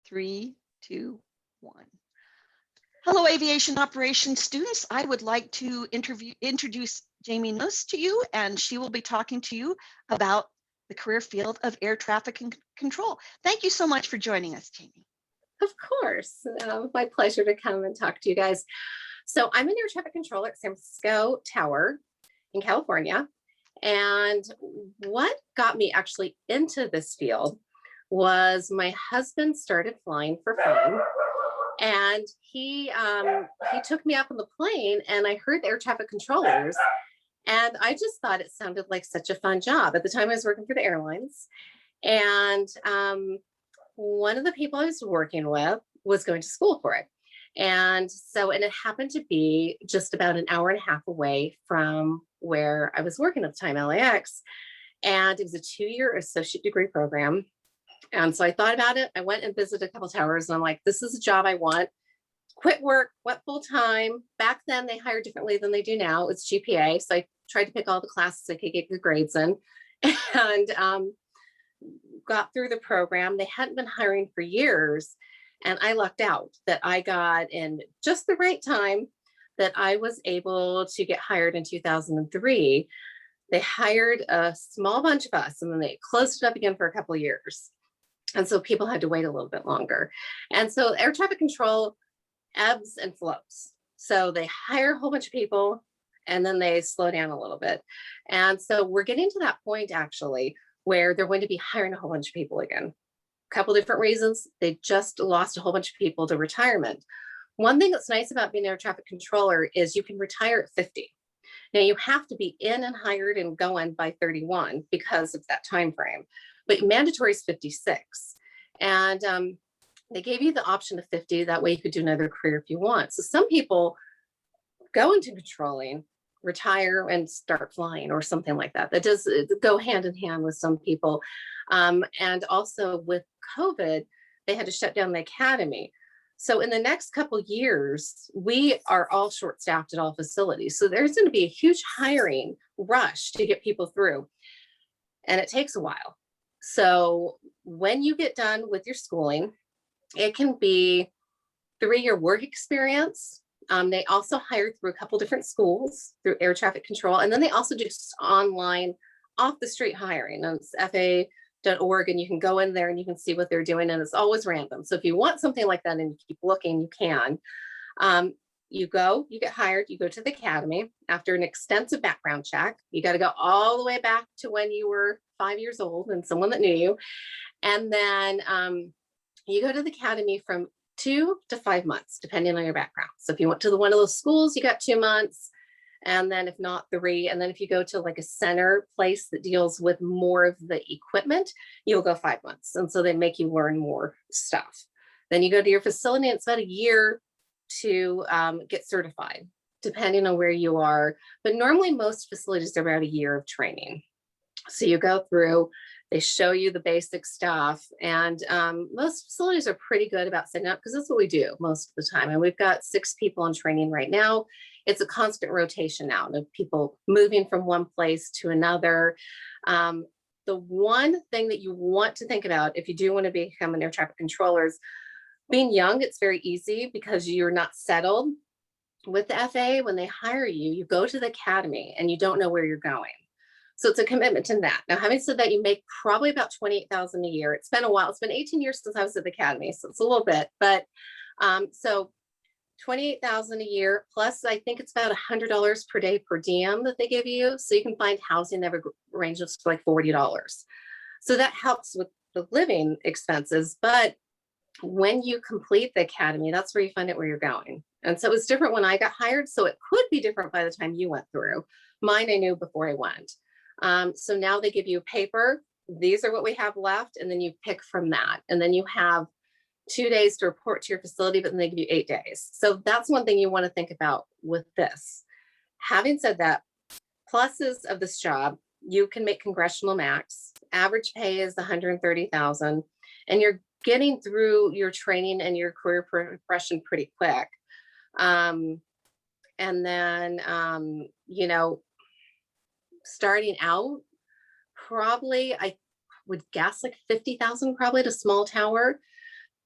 3, 2, 1. Hello, aviation operations students. I would like to introduce Jamie Nuss to you, and she will be talking to you about the career field of air traffic control. Thank you so much for joining us, Jamie. Of course. My pleasure to come and talk to you guys. So I'm an air traffic controller at San Francisco Tower in California. And what got me actually into this field was my husband started flying for fun. And he took me up on the plane and I heard the air traffic controllers. And I just thought it sounded like such a fun job. At the time I was working for the airlines. And one of the people I was working with was going to school for it. And it happened to be just about an hour and a half away from where I was working at the time, LAX. And it was a 2-year associate degree program. And so I thought about it. I went and visited a couple towers and I'm like, this is a job I want. Quit work, went full time. Back then they hired differently than they do now. It's GPA. So I tried to pick all the classes I could get good grades in and got through the program. They hadn't been hiring for years. And I lucked out that I got in just the right time that I was able to get hired in 2003. They hired a small bunch of us and then they closed it up again for a couple of years. And so people had to wait a little bit longer. And so air traffic control ebbs and flows. So they hire a whole bunch of people and then they slow down a little bit. And so we're getting to that point actually where they're going to be hiring a whole bunch of people again. A couple different reasons. They just lost a whole bunch of people to retirement. One thing that's nice about being an air traffic controller is you can retire at 50. Now you have to be in and hired and going by 31 because of that time frame, but mandatory is 56. And they gave you the option of 50. That way you could do another career if you want. So some people go into controlling, retire and start flying or something like that. That does go hand in hand with some people. And also with COVID, they had to shut down the academy. So in the next couple years, we are all short-staffed at all facilities. So there's going to be a huge hiring rush to get people through. And it takes a while. So when you get done with your schooling, it can be 3-year work experience. They also hire through a couple different schools through air traffic control. And then they also do online off the street hiring. And it's FA.org and you can go in there and you can see what they're doing. And it's always random. So if you want something like that and you keep looking, you can. You get hired, you go to the academy after an extensive background check. You got to go all the way back to when you were 5 years old and someone that knew you. And then you go to the academy from 2 to 5 months, depending on your background. So if you went to one of those schools, you got 2 months. And then if not 3, and then if you go to like a center place that deals with more of the equipment, you'll go 5 months. And so they make you learn more stuff. Then you go to your facility, and it's about a year to get certified, depending on where you are. But normally most facilities are about a year of training. So you go through, they show you the basic stuff. And most facilities are pretty good about setting up because that's what we do most of the time. And we've got 6 people in training right now. It's a constant rotation now of people moving from one place to another. The one thing that you want to think about if you do want to become an air traffic controller is being young. It's very easy because you're not settled with the FAA. When they hire you, you go to the academy and you don't know where you're going. So it's a commitment to that. Now, having said that, you make probably about $28,000 a year. It's been a while. It's been 18 years since I was at the academy, so it's a little bit. But so $28,000 a year, plus I think it's about $100 per day per diem that they give you. So you can find housing that ranges to like $40. So that helps with the living expenses. But when you complete the academy, that's where you find out where you're going. And so it was different when I got hired. So it could be different by the time you went through. Mine, I knew before I went. So now they give you paper. These are what we have left. And then you pick from that. And then you have 2 days to report to your facility, but then they give you 8 days. So that's one thing you want to think about with this. Having said that, pluses of this job, you can make congressional max. Average pay is $130,000, and you're getting through your training and your career progression pretty quick. And then, starting out, probably I would guess like 50,000 probably at a small tower.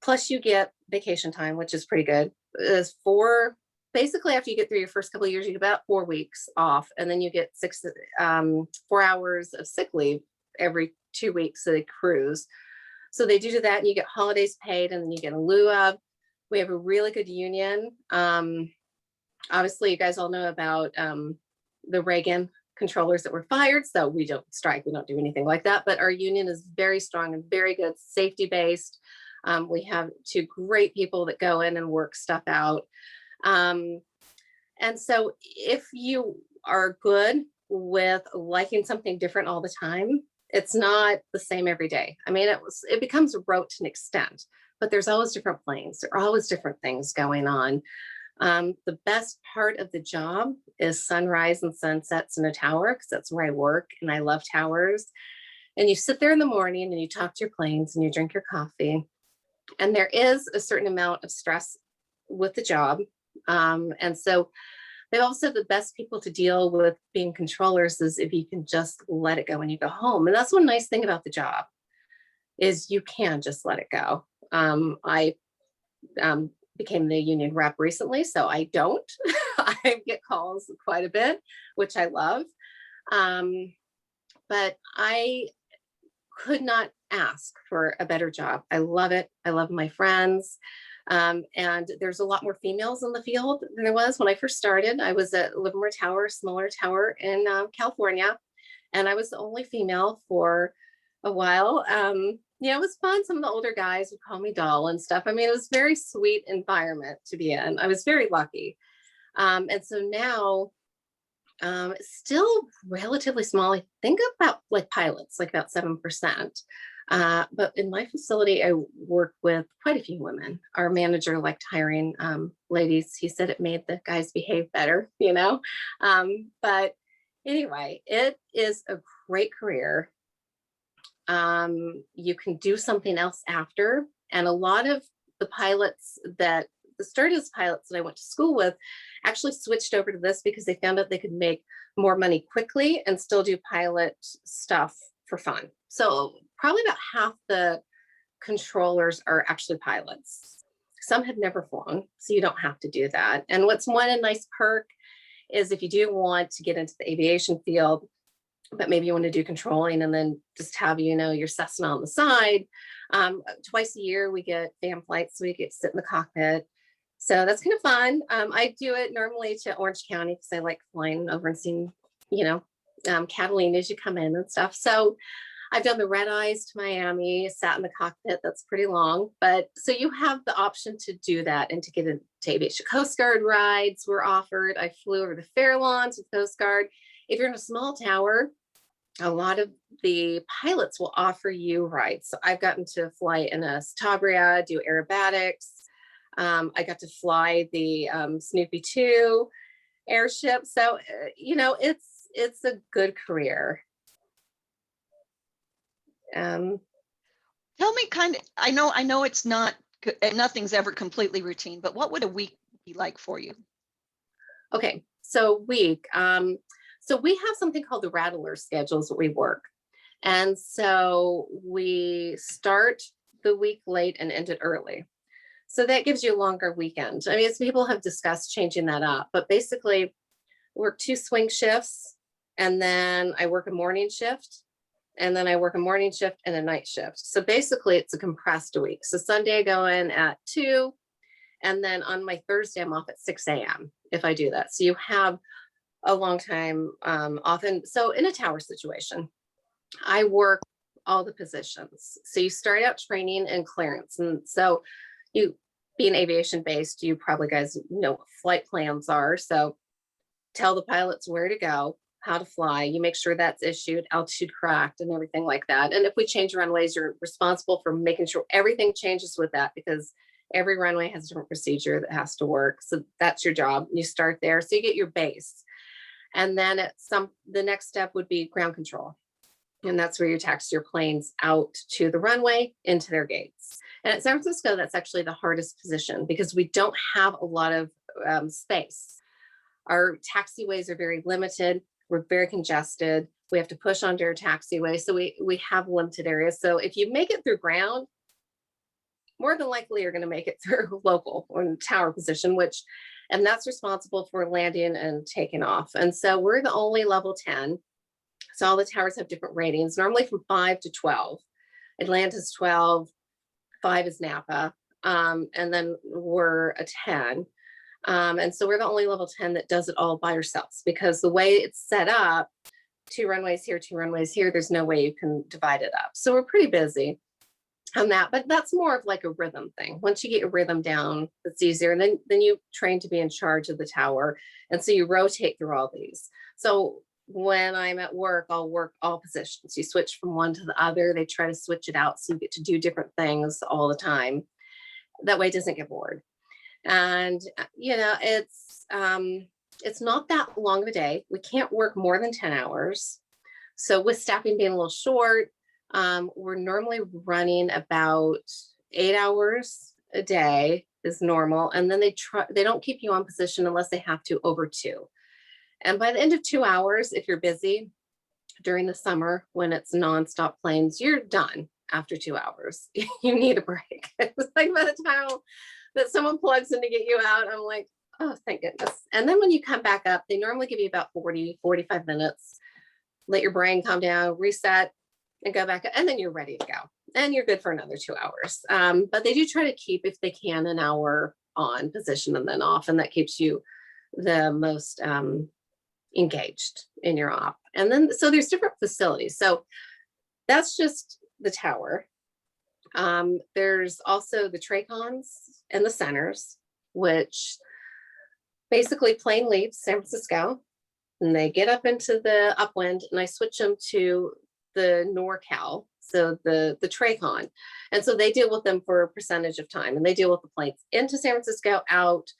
plus you get vacation time, which is pretty good. Basically after you get through your first couple of years, you get about 4 weeks off, and then you get 4 hours of sick leave every 2 weeks that they cruise. So they do that, and you get holidays paid, and then you get a lieu of. We have a really good union. Obviously, you guys all know about the Reagan controllers that were fired. So we don't strike, we don't do anything like that. But our union is very strong and very good, safety based. We have 2 great people that go in and work stuff out. And so if you are good with liking something different all the time, it's not the same every day. I mean, it becomes rote to an extent, but there's always different planes. There are always different things going on. The best part of the job is sunrise and sunsets in a tower, because that's where I work, and I love towers. And you sit there in the morning and you talk to your planes and you drink your coffee. And there is a certain amount of stress with the job. And so they also, the best people to deal with being controllers is if you can just let it go when you go home. And that's one nice thing about the job, is you can just let it go. I became the union rep recently, so I don't. I get calls quite a bit, which I love. But I could not ask for a better job. I love it. I love my friends. And there's a lot more females in the field than there was when I first started. I was at Livermore Tower, smaller tower in California, and I was the only female for a while. Yeah, it was fun. Some of the older guys would call me doll and stuff. I mean, it was a very sweet environment to be in. I was very lucky. And so now, it's still relatively small. I think about like pilots, like about 7%. But in my facility, I work with quite a few women. Our manager liked hiring ladies. He said it made the guys behave better, you know? But anyway, it is a great career. You can do something else after. And a lot of the pilots that the stewardess pilots that I went to school with actually switched over to this because they found out they could make more money quickly and still do pilot stuff for fun. So probably about half the controllers are actually pilots. Some have never flown, so you don't have to do that. And what's one a nice perk is if you do want to get into the aviation field, but maybe you want to do controlling and then just have, you know, your Cessna on the side. Twice a year we get fan flights, so we get to sit in the cockpit. So that's kind of fun. I do it normally to Orange County because I like flying over and seeing, you know, Catalina as you come in and stuff. So I've done the red eyes to Miami, sat in the cockpit. That's pretty long. But so you have the option to do that and to get into aviation Coast Guard rides were offered. I flew over the Fairlawns with Coast Guard. If you're in a small tower, a lot of the pilots will offer you rides. So I've gotten to fly in a Citabria, do aerobatics. I got to fly the Snoopy 2 airship. So, you know, it's a good career. Tell me kind of, I know it's not, nothing's ever completely routine, but what would a week be like for you? Okay, so week. So we have something called the Rattler schedules that we work. And so we start the week late and end it early. So that gives you a longer weekend. I mean, people have discussed changing that up, but basically work 2 swing shifts, and then I work a morning shift, and then I work a morning shift and a night shift. So basically it's a compressed week. So Sunday I go in at 2, and then on my Thursday I'm off at 6 a.m. if I do that. So you have a long time often. So in a tower situation, I work all the positions. So you start out training and clearance. And so you being aviation based, you probably guys know what flight plans are. So tell the pilots where to go, how to fly. You make sure that's issued, altitude correct, and everything like that. And if we change runways, you're responsible for making sure everything changes with that, because every runway has a different procedure that has to work. So that's your job. You start there. So you get your base. And then the next step would be ground control. And that's where you taxi your planes out to the runway into their gates. And at San Francisco, that's actually the hardest position because we don't have a lot of space. Our taxiways are very limited. We're very congested. We have to push onto our taxiway. So we have limited areas. So if you make it through ground, more than likely are going to make it through local or tower position, and that's responsible for landing and taking off. And so we're the only level 10. So all the towers have different ratings, normally from 5 to 12. Atlanta's 12, 5 is Napa, and then we're a 10. And so we're the only level 10 that does it all by ourselves, because the way it's set up, 2 runways here, 2 runways here, there's no way you can divide it up. So we're pretty busy on that, but that's more of like a rhythm thing. Once you get your rhythm down, it's easier. And then you train to be in charge of the tower. And so you rotate through all these. So when I'm at work, I'll work all positions. You switch from one to the other. They try to switch it out so you get to do different things all the time. That way it doesn't get bored. And it's not that long of a day. We can't work more than 10 hours. So with staffing being a little short, we're normally running about 8 hours a day is normal. And then they don't keep you on position unless they have to over 2. And by the end of 2 hours, if you're busy during the summer, when it's nonstop planes, you're done after 2 hours. You need a break. It's like by the time that someone plugs in to get you out, I'm like, oh, thank goodness. And then when you come back up, they normally give you about 40, 45 minutes, let your brain calm down, reset, and go back, and then you're ready to go. And you're good for another 2 hours. But they do try to keep, if they can, an hour on position and then off, and that keeps you the most engaged in your op. And then, so there's different facilities. So that's just the tower. There's also the TRACONs and the centers, which basically plane leaves San Francisco and they get up into the upwind, and I switch them to the NorCal, so the TRACON. And so they deal with them for a percentage of time, and they deal with the planes into San Francisco, out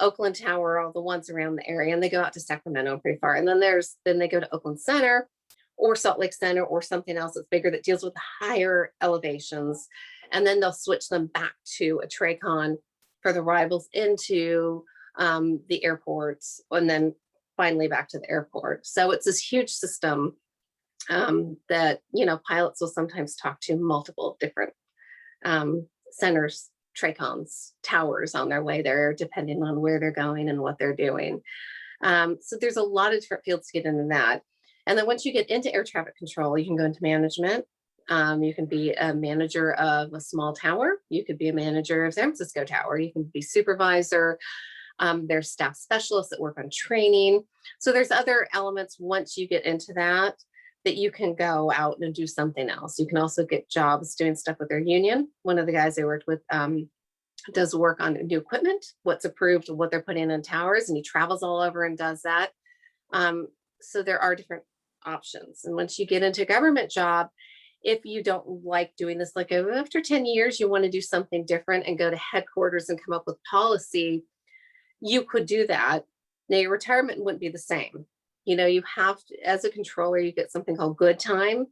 Oakland Tower, all the ones around the area, and they go out to Sacramento pretty far. And then they go to Oakland Center or Salt Lake Center or something else that's bigger that deals with higher elevations. And then they'll switch them back to a TRACON for the arrivals into the airports, and then finally back to the airport. So it's this huge system that, pilots will sometimes talk to multiple different centers, TRACONs, towers on their way there, depending on where they're going and what they're doing. So there's a lot of different fields to get into that. And then once you get into air traffic control, you can go into management. You can be a manager of a small tower. You could be a manager of San Francisco Tower. You can be supervisor. There's staff specialists that work on training. So there's other elements once you get into that you can go out and do something else. You can also get jobs doing stuff with their union. One of the guys I worked with does work on new equipment, what's approved, what they're putting in towers, and he travels all over and does that. So there are different options. And once you get into a government job, if you don't like doing this, like after 10 years, you want to do something different and go to headquarters and come up with policy, you could do that. Now your retirement wouldn't be the same. You have to, as a controller, you get something called good time,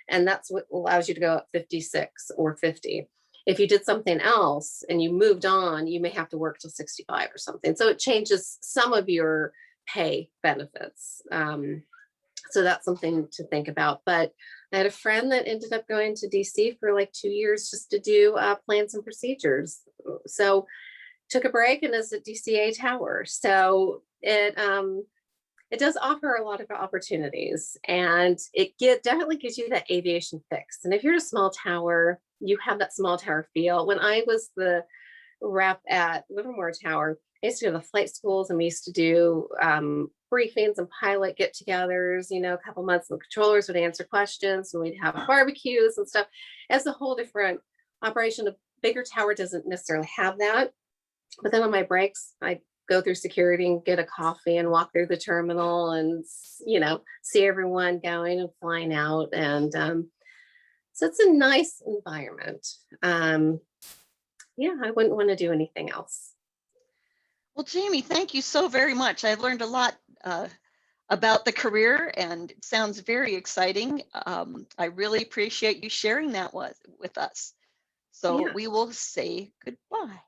and that's what allows you to go up 56 or 50. If you did something else and you moved on, you may have to work till 65 or something. So it changes some of your pay benefits. So that's something to think about. But I had a friend that ended up going to DC for like 2 years just to do plans and procedures. So took a break and is at DCA Tower. So it does offer a lot of opportunities, and it definitely gives you that aviation fix. And if you're a small tower, you have that small tower feel. When I was the rep at Livermore Tower, I used to go to the flight schools, and we used to do briefings and pilot get-togethers, a couple months, and the controllers would answer questions, and we'd have barbecues and stuff. It's a whole different operation. A bigger tower doesn't necessarily have that. But then on my breaks, I go through security and get a coffee and walk through the terminal and, see everyone going and flying out. And so it's a nice environment. I wouldn't want to do anything else. Well, Jamie, thank you so very much. I've learned a lot about the career, and it sounds very exciting. I really appreciate you sharing that with us. So Yeah. we will say goodbye.